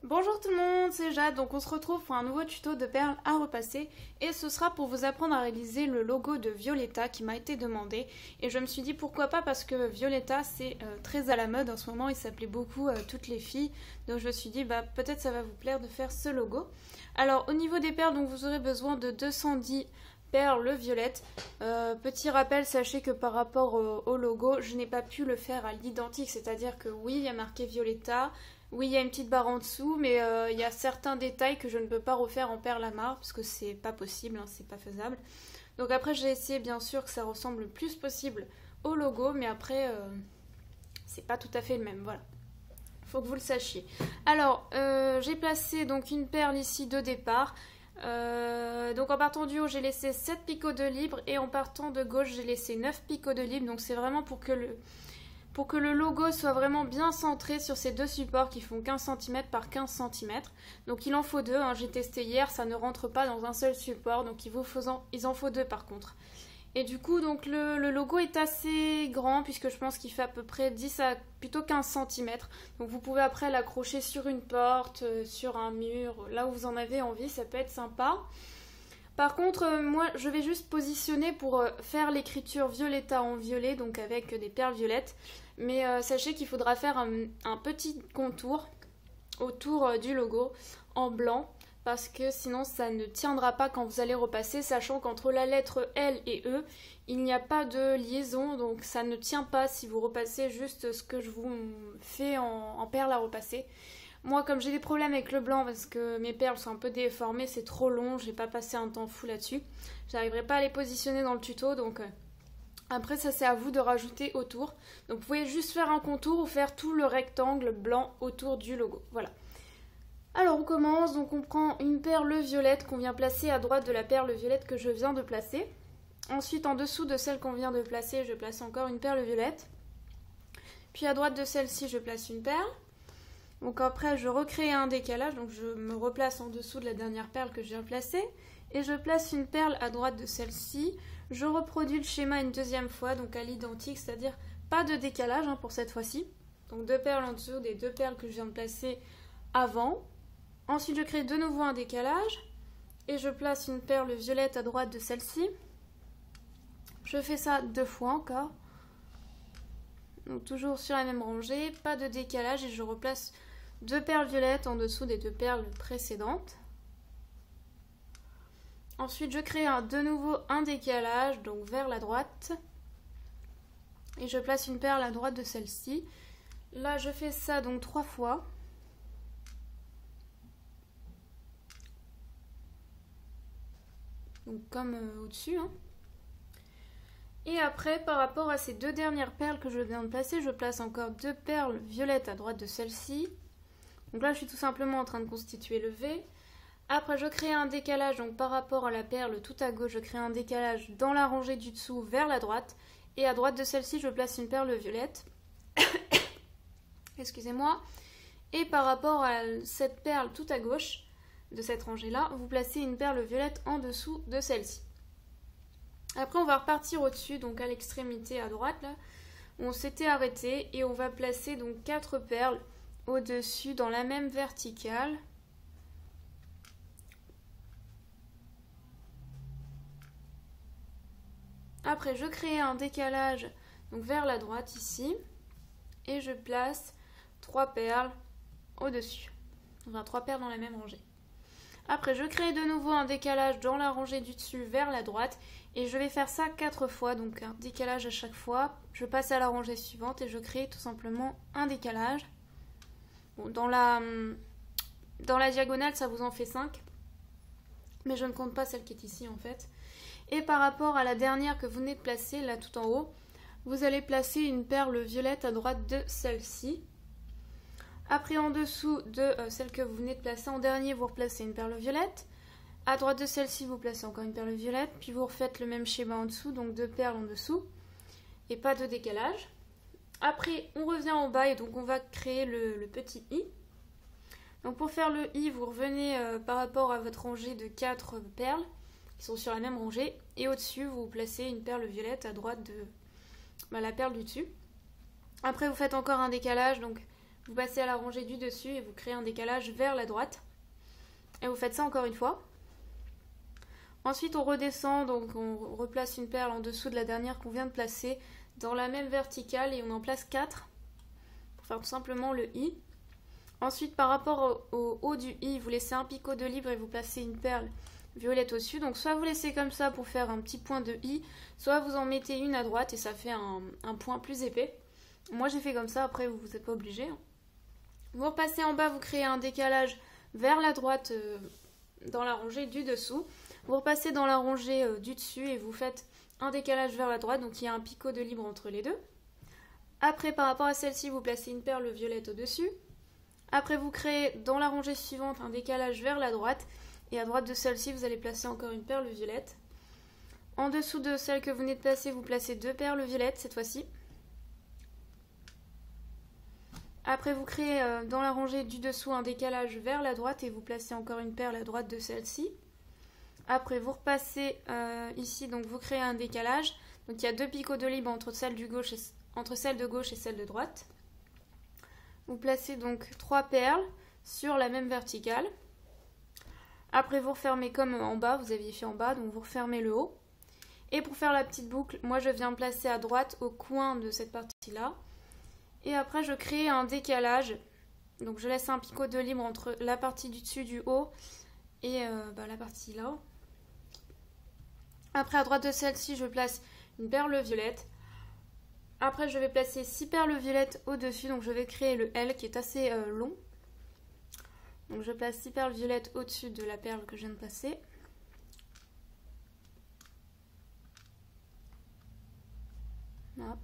Bonjour tout le monde, c'est Jade, donc on se retrouve pour un nouveau tuto de perles à repasser et ce sera pour vous apprendre à réaliser le logo de Violetta qui m'a été demandé et je me suis dit pourquoi pas parce que Violetta c'est très à la mode en ce moment, il s'appelait beaucoup toutes les filles, donc je me suis dit peut-être ça va vous plaire de faire ce logo. Alors au niveau des perles, donc vous aurez besoin de 210 perles violettes. Petit rappel, sachez que par rapport au logo, je n'ai pas pu le faire à l'identique, c'est-à-dire que oui, il y a marqué Violetta. Oui, il y a une petite barre en dessous, mais il y a certains détails que je ne peux pas refaire en perle à marre parce que c'est pas possible, hein, c'est pas faisable. Donc après, j'ai essayé bien sûr que ça ressemble le plus possible au logo, mais après, c'est pas tout à fait le même. Voilà, faut que vous le sachiez. Alors, j'ai placé donc une perle ici de départ. Donc en partant du haut, j'ai laissé 7 picots de libre et en partant de gauche, j'ai laissé 9 picots de libre. Donc c'est vraiment pour que le logo soit vraiment bien centré sur ces deux supports qui font 15 cm par 15 cm. Donc il en faut deux, hein, j'ai testé hier, ça ne rentre pas dans un seul support, donc il en faut deux par contre. Et du coup, donc le logo est assez grand puisque je pense qu'il fait à peu près 10 à plutôt 15 cm. Donc vous pouvez après l'accrocher sur une porte, sur un mur, là où vous en avez envie, ça peut être sympa. Par contre, moi, je vais juste positionner pour faire l'écriture Violetta en violet, donc avec des perles violettes. Mais sachez qu'il faudra faire un petit contour autour du logo en blanc, parce que sinon ça ne tiendra pas quand vous allez repasser, sachant qu'entre la lettre L et E, il n'y a pas de liaison, donc ça ne tient pas si vous repassez juste ce que je vous fais en perles à repasser. Moi, comme j'ai des problèmes avec le blanc parce que mes perles sont un peu déformées, c'est trop long, j'ai pas passé un temps fou là-dessus. J'arriverai pas à les positionner dans le tuto, donc après ça c'est à vous de rajouter autour. Donc vous pouvez juste faire un contour ou faire tout le rectangle blanc autour du logo. Voilà. Alors on commence, donc on prend une perle violette qu'on vient placer à droite de la perle violette que je viens de placer. Ensuite en dessous de celle qu'on vient de placer, je place encore une perle violette. Puis à droite de celle-ci, je place une perle. Donc après je recrée un décalage, donc je me replace en dessous de la dernière perle que je viens placer et je place une perle à droite de celle-ci. Je reproduis le schéma une deuxième fois, donc à l'identique, c'est-à-dire pas de décalage pour cette fois-ci. Donc deux perles en dessous des deux perles que je viens de placer avant. Ensuite je crée de nouveau un décalage et je place une perle violette à droite de celle-ci. Je fais ça deux fois encore. Donc toujours sur la même rangée, pas de décalage et je replace deux perles violettes en dessous des deux perles précédentes. Ensuite je crée de nouveau un décalage, donc vers la droite. Et je place une perle à droite de celle-ci. Là je fais ça donc trois fois. Donc comme au-dessus. Et après, par rapport à ces deux dernières perles que je viens de placer, je place encore deux perles violettes à droite de celle-ci. Donc là, je suis tout simplement en train de constituer le V. Après, je crée un décalage, donc par rapport à la perle tout à gauche, je crée un décalage dans la rangée du dessous vers la droite. Et à droite de celle-ci, je place une perle violette. Excusez-moi. Et par rapport à cette perle tout à gauche de cette rangée-là, vous placez une perle violette en dessous de celle-ci. Après, on va repartir au-dessus, donc à l'extrémité à droite, là, où on s'était arrêté, et on va placer donc 4 perles au-dessus dans la même verticale. Après, je crée un décalage donc vers la droite ici, et je place 3 perles au-dessus. Enfin, 3 perles dans la même rangée. Après, je crée de nouveau un décalage dans la rangée du dessus vers la droite. Et je vais faire ça 4 fois, donc un décalage à chaque fois. Je passe à la rangée suivante et je crée tout simplement un décalage. Bon, dans la diagonale, ça vous en fait 5. Mais je ne compte pas celle qui est ici en fait. Et par rapport à la dernière que vous venez de placer, là tout en haut, vous allez placer une perle violette à droite de celle-ci. Après, en dessous de celle que vous venez de placer en dernier, vous replacez une perle violette. À droite de celle-ci, vous placez encore une perle violette. Puis vous refaites le même schéma en dessous, donc deux perles en dessous. Et pas de décalage. Après, on revient en bas et donc on va créer le petit i. Donc pour faire le i, vous revenez par rapport à votre rangée de 4 perles qui sont sur la même rangée. Et au-dessus, vous placez une perle violette à droite de la perle du dessus. Après, vous faites encore un décalage, donc vous passez à la rangée du dessus et vous créez un décalage vers la droite. Et vous faites ça encore une fois. Ensuite on redescend, donc on replace une perle en dessous de la dernière qu'on vient de placer dans la même verticale et on en place 4 pour faire tout simplement le I. Ensuite par rapport au haut du I, vous laissez un picot de libre et vous placez une perle violette au-dessus. Donc soit vous laissez comme ça pour faire un petit point de I, soit vous en mettez une à droite et ça fait un point plus épais. Moi j'ai fait comme ça, après vous n'êtes pas obligé. Vous repassez en bas, vous créez un décalage vers la droite dans la rangée du dessous. Vous repassez dans la rangée du dessus et vous faites un décalage vers la droite, donc il y a un picot de libre entre les deux. Après, par rapport à celle-ci, vous placez une perle violette au-dessus. Après, vous créez dans la rangée suivante un décalage vers la droite. Et à droite de celle-ci, vous allez placer encore une perle violette. En dessous de celle que vous venez de placer, vous placez 2 perles violettes cette fois-ci. Après, vous créez dans la rangée du dessous un décalage vers la droite et vous placez encore une perle à droite de celle-ci. Après, vous repassez ici, donc vous créez un décalage. Donc il y a 2 picots de libre entre celle de gauche et celle de droite. Vous placez donc 3 perles sur la même verticale. Après, vous refermez comme en bas, vous aviez fait en bas, donc vous refermez le haut. Et pour faire la petite boucle, moi je viens placer à droite au coin de cette partie-là. Et après, je crée un décalage. Donc je laisse un picot de libre entre la partie du dessus, du haut et la partie là. Après, à droite de celle-ci, je place une perle violette. Après, je vais placer 6 perles violettes au-dessus. Donc je vais créer le L qui est assez long. Donc je place 6 perles violettes au-dessus de la perle que je viens de placer. Hop.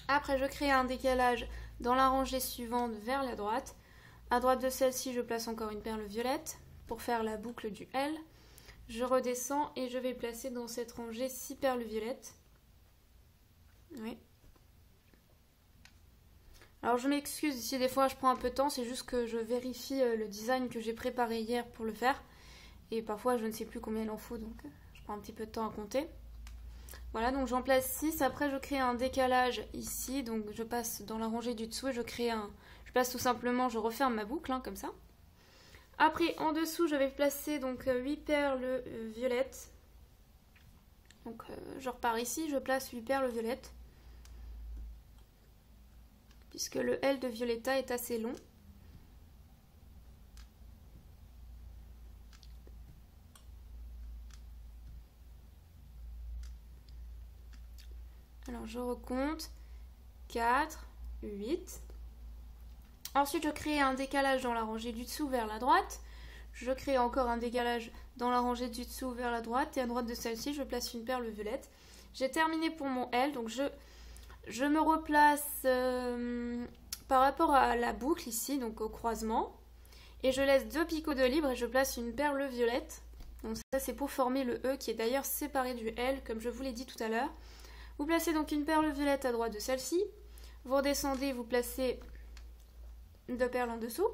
Après, je crée un décalage dans la rangée suivante vers la droite. À droite de celle-ci, je place encore une perle violette pour faire la boucle du L. Je redescends et je vais placer dans cette rangée 6 perles violettes. Oui. Alors je m'excuse si des fois je prends un peu de temps, c'est juste que je vérifie le design que j'ai préparé hier pour le faire. Et parfois je ne sais plus combien il en faut, donc je prends un petit peu de temps à compter. Voilà, donc j'en place 6. Après je crée un décalage ici, donc je passe dans la rangée du dessous et je place tout simplement, je referme ma boucle, comme ça. Après, en dessous, je vais placer donc 8 perles violettes. Donc je repars ici, je place 8 perles violettes. Puisque le L de Violetta est assez long. Alors je recompte. 4, 8. Ensuite, je crée un décalage dans la rangée du dessous vers la droite. Je crée encore un décalage dans la rangée du dessous vers la droite. Et à droite de celle-ci, je place une perle violette. J'ai terminé pour mon L. Donc, je me replace par rapport à la boucle ici, donc au croisement. Et je laisse 2 picots de libre et je place une perle violette. Donc ça, c'est pour former le E qui est d'ailleurs séparé du L, comme je vous l'ai dit tout à l'heure. Vous placez donc une perle violette à droite de celle-ci. Vous redescendez, vous placez 2 perles en dessous.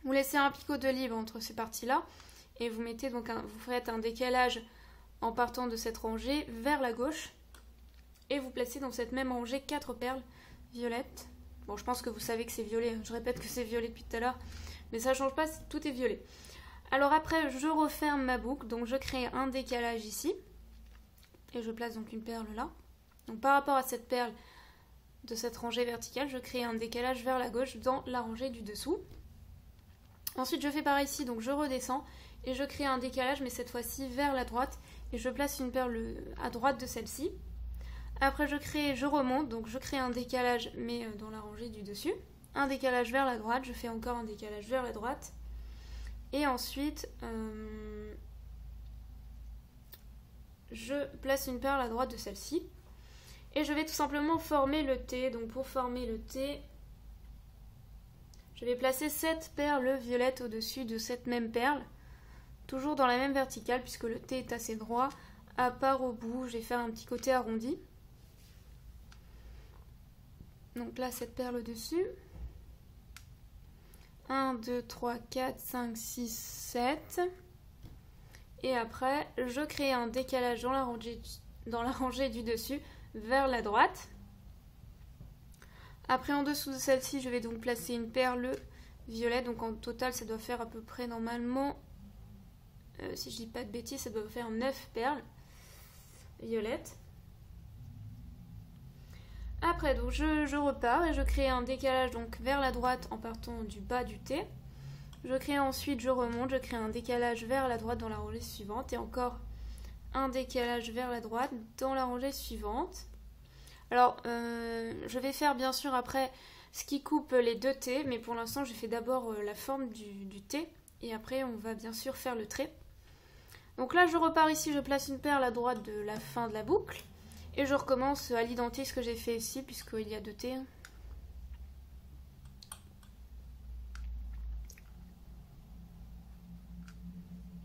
Vous laissez un picot de libre entre ces parties-là et vous mettez donc vous faites un décalage en partant de cette rangée vers la gauche et vous placez dans cette même rangée 4 perles violettes. Bon, je pense que vous savez que c'est violet, je répète que c'est violet depuis tout à l'heure, mais ça ne change pas, tout est violet. Alors après, je referme ma boucle, donc je crée un décalage ici et je place donc une perle là. Donc par rapport à cette perle de cette rangée verticale, je crée un décalage vers la gauche dans la rangée du dessous. Ensuite, je fais pareil ici, donc je redescends et je crée un décalage, mais cette fois-ci vers la droite, et je place une perle à droite de celle-ci. Après, je remonte, donc je crée un décalage, mais dans la rangée du dessus. Un décalage vers la droite, je fais encore un décalage vers la droite. Et ensuite, je place une perle à droite de celle-ci. Et je vais tout simplement former le T. Donc pour former le T, je vais placer 7 perles violettes au-dessus de cette même perle. Toujours dans la même verticale puisque le T est assez droit. À part au bout, je vais faire un petit côté arrondi. Donc là, cette perle au-dessus. 1, 2, 3, 4, 5, 6, 7. Et après, je crée un décalage dans la rangée du dessus vers la droite. Après, en dessous de celle-ci, je vais donc placer une perle violette. Donc en total, ça doit faire à peu près normalement, si je dis pas de bêtises, ça doit faire 9 perles violettes. Après, donc je repars et je crée un décalage donc vers la droite en partant du bas du T. Je crée ensuite, je remonte, je crée un décalage vers la droite dans la rangée suivante et encore un décalage vers la droite dans la rangée suivante. Alors, je vais faire bien sûr après ce qui coupe les deux T, mais pour l'instant, je fais d'abord la forme du T et après, on va bien sûr faire le trait. Donc là, je repars ici, je place une perle à droite de la fin de la boucle et je recommence à l'identique ce que j'ai fait ici, puisqu'il y a deux T.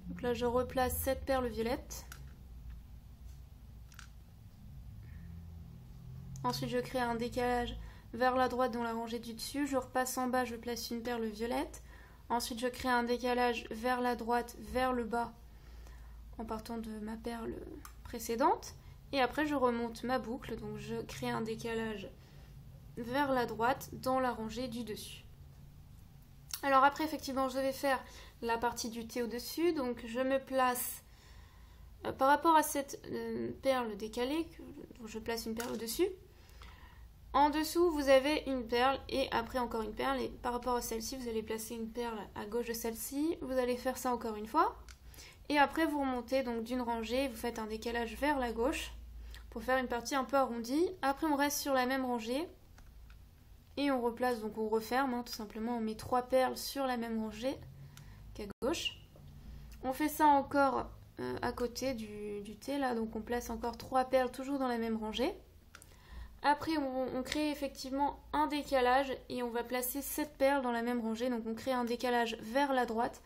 Donc là, je replace cette perle violette. Ensuite, je crée un décalage vers la droite dans la rangée du dessus. Je repasse en bas, je place une perle violette. Ensuite, je crée un décalage vers la droite, vers le bas, en partant de ma perle précédente. Et après, je remonte ma boucle. Donc, je crée un décalage vers la droite dans la rangée du dessus. Alors après, effectivement, je vais faire la partie du T au-dessus. Donc, je me place par rapport à cette perle décalée. Donc, je place une perle au-dessus. En dessous, vous avez une perle et après encore une perle. Et par rapport à celle-ci, vous allez placer une perle à gauche de celle-ci. Vous allez faire ça encore une fois. Et après, vous remontez donc d'une rangée. Vous faites un décalage vers la gauche pour faire une partie un peu arrondie. Après, on reste sur la même rangée. Et on replace, donc on referme, tout simplement. On met 3 perles sur la même rangée qu'à gauche. On fait ça encore à côté du T, là. Donc on place encore 3 perles toujours dans la même rangée. Après, on crée effectivement un décalage et on va placer 7 perles dans la même rangée. Donc on crée un décalage vers la droite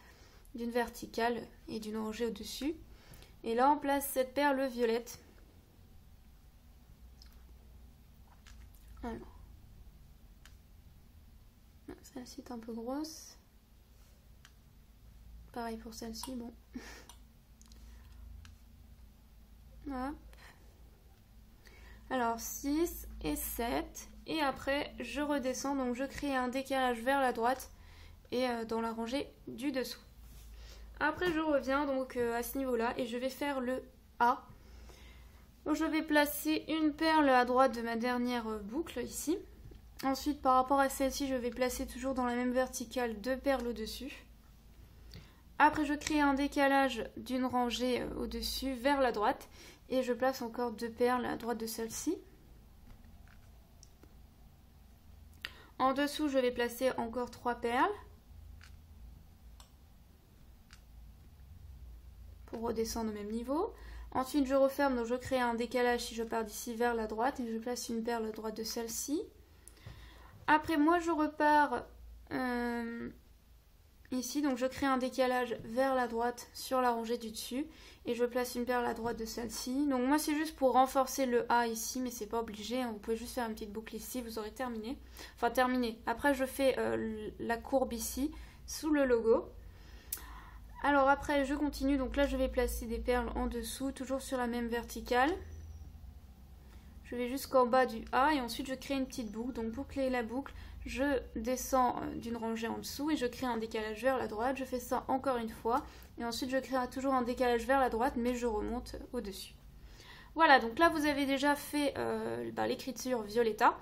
d'une verticale et d'une rangée au-dessus. Et là, on place cette perle violette. Alors, celle-ci est un peu grosse. Pareil pour celle-ci, bon. Hop. Alors 6 et 7. Et après, je redescends. Donc je crée un décalage vers la droite et dans la rangée du dessous. Après, je reviens donc à ce niveau-là et je vais faire le A. Donc, je vais placer une perle à droite de ma dernière boucle ici. Ensuite, par rapport à celle-ci, je vais placer toujours dans la même verticale 2 perles au-dessus. Après, je crée un décalage d'une rangée au-dessus vers la droite. Et je place encore 2 perles à droite de celle-ci. En dessous, je vais placer encore 3 perles. Pour redescendre au même niveau. Ensuite, je referme, donc je crée un décalage si je pars d'ici vers la droite. Et je place une perle à droite de celle-ci. Après, moi, je repars ici. Donc, je crée un décalage vers la droite sur la rangée du dessus. Et je place une perle à droite de celle-ci. Donc, moi, c'est juste pour renforcer le A ici, mais c'est pas obligé. Hein. Vous pouvez juste faire une petite boucle ici, vous aurez terminé. Enfin, terminé. Après, je fais la courbe ici, sous le logo. Alors, après, je continue. Donc là, je vais placer des perles en dessous, toujours sur la même verticale. Je vais jusqu'en bas du A et ensuite je crée une petite boucle. Donc pour créer la boucle, je descends d'une rangée en dessous et je crée un décalage vers la droite. Je fais ça encore une fois et ensuite je crée toujours un décalage vers la droite mais je remonte au-dessus. Voilà, donc là vous avez déjà fait l'écriture Violetta.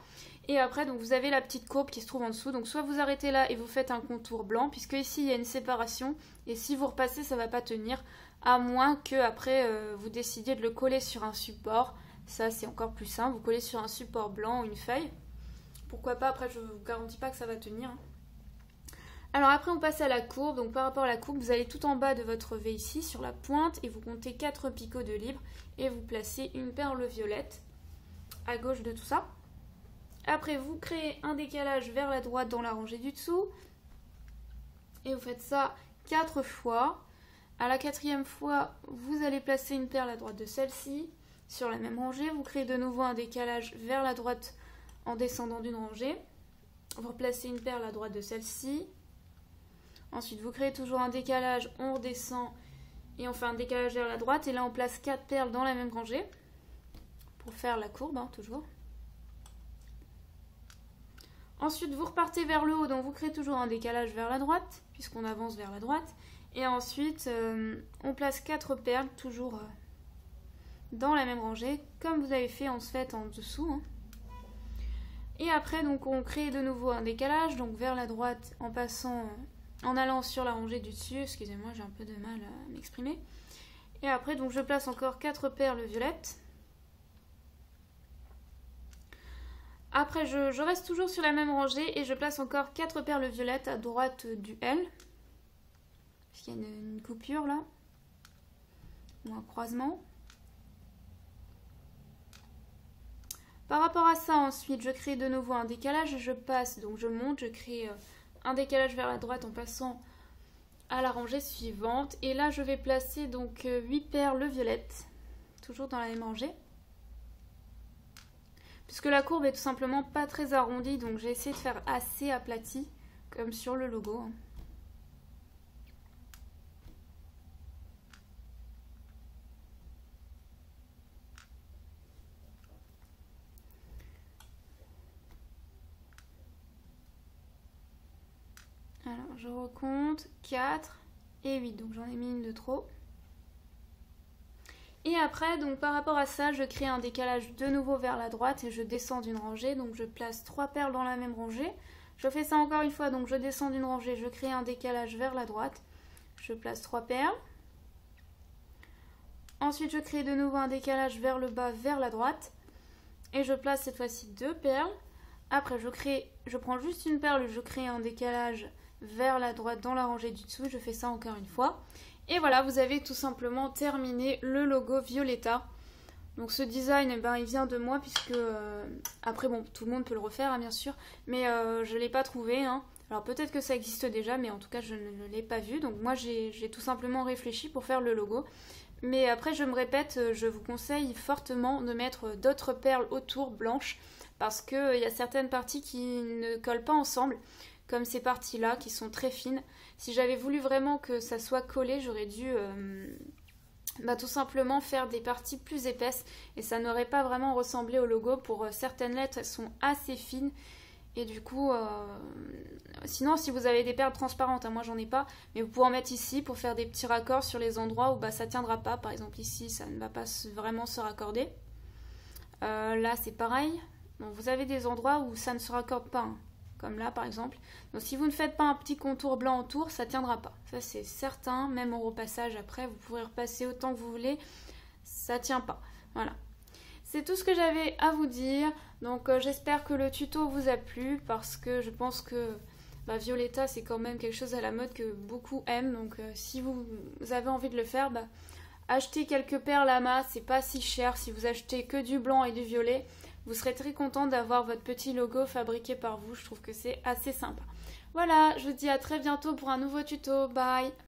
Et après, donc vous avez la petite courbe qui se trouve en dessous. Donc soit vous arrêtez là et vous faites un contour blanc, puisque ici il y a une séparation. Et si vous repassez, ça ne va pas tenir, à moins que après vous décidiez de le coller sur un support. Ça, c'est encore plus simple. Vous collez sur un support blanc ou une feuille. Pourquoi pas, après je ne vous garantis pas que ça va tenir. Alors après, on passe à la courbe. Donc par rapport à la courbe, vous allez tout en bas de votre V ici, sur la pointe, et vous comptez 4 picots de libre. Et vous placez une perle violette à gauche de tout ça. Après, vous créez un décalage vers la droite dans la rangée du dessous. Et vous faites ça 4 fois. À la 4e fois, vous allez placer une perle à droite de celle-ci. Sur la même rangée, vous créez de nouveau un décalage vers la droite en descendant d'une rangée. Vous replacez une perle à droite de celle-ci. Ensuite, vous créez toujours un décalage, on redescend et on fait un décalage vers la droite. Et là, on place 4 perles dans la même rangée. pour faire la courbe, hein, toujours. Ensuite, vous repartez vers le haut, donc vous créez toujours un décalage vers la droite, puisqu'on avance vers la droite. Et ensuite, on place 4 perles, toujours dans la même rangée, comme vous avez fait en fait en dessous. Hein. Et après, donc, on crée de nouveau un décalage, donc vers la droite, en passant, en allant sur la rangée du dessus. Excusez-moi, j'ai un peu de mal à m'exprimer. Et après, donc, je place encore 4 perles violettes. Après, je reste toujours sur la même rangée et je place encore 4 perles violettes à droite du L. Parce qu'il y a une coupure là, ou un croisement. Par rapport à ça, ensuite, je crée de nouveau un décalage. Je passe, donc je monte, je crée un décalage vers la droite en passant à la rangée suivante. Et là, je vais placer donc 8 perles violettes, toujours dans la même rangée. Puisque la courbe est tout simplement pas très arrondie, donc j'ai essayé de faire assez aplati, comme sur le logo. Alors, je recompte 4 et 8, donc j'en ai mis une de trop. Et après, donc par rapport à ça, je crée un décalage de nouveau vers la droite et je descends d'une rangée. Donc je place 3 perles dans la même rangée. Je fais ça encore une fois, donc je descends d'une rangée, je crée un décalage vers la droite. Je place 3 perles. Ensuite, je crée de nouveau un décalage vers le bas, vers la droite. Et je place cette fois-ci 2 perles. Après, je prends juste une perle, je crée un décalage vers la droite dans la rangée du dessous. Je fais ça encore une fois. Et voilà, vous avez tout simplement terminé le logo Violetta. Donc ce design, il vient de moi puisque... après, bon, tout le monde peut le refaire, hein, bien sûr. Mais je ne l'ai pas trouvé. Hein. Alors peut-être que ça existe déjà, mais en tout cas, je ne l'ai pas vu. Donc moi, j'ai tout simplement réfléchi pour faire le logo. Mais après, je me répète, je vous conseille fortement de mettre d'autres perles autour, blanches. Parce qu'il y a certaines parties qui ne collent pas ensemble. Comme ces parties-là qui sont très fines. Si j'avais voulu vraiment que ça soit collé, j'aurais dû tout simplement faire des parties plus épaisses et ça n'aurait pas vraiment ressemblé au logo. Pour certaines lettres, elles sont assez fines et du coup, sinon si vous avez des perles transparentes, hein, moi j'en ai pas, mais vous pouvez en mettre ici pour faire des petits raccords sur les endroits où ça tiendra pas. Par exemple ici, ça ne va pas vraiment se raccorder. Là c'est pareil. Donc, vous avez des endroits où ça ne se raccorde pas. Hein. Comme là par exemple. Donc si vous ne faites pas un petit contour blanc autour, ça ne tiendra pas. Ça c'est certain, même au repassage après, vous pourrez repasser autant que vous voulez, ça ne tient pas. Voilà. C'est tout ce que j'avais à vous dire. Donc j'espère que le tuto vous a plu parce que je pense que Violetta c'est quand même quelque chose à la mode que beaucoup aiment. Donc si vous avez envie de le faire, achetez quelques perles à masse, c'est pas si cher. Si vous achetez que du blanc et du violet, vous serez très content d'avoir votre petit logo fabriqué par vous. Je trouve que c'est assez sympa. Voilà, je vous dis à très bientôt pour un nouveau tuto. Bye!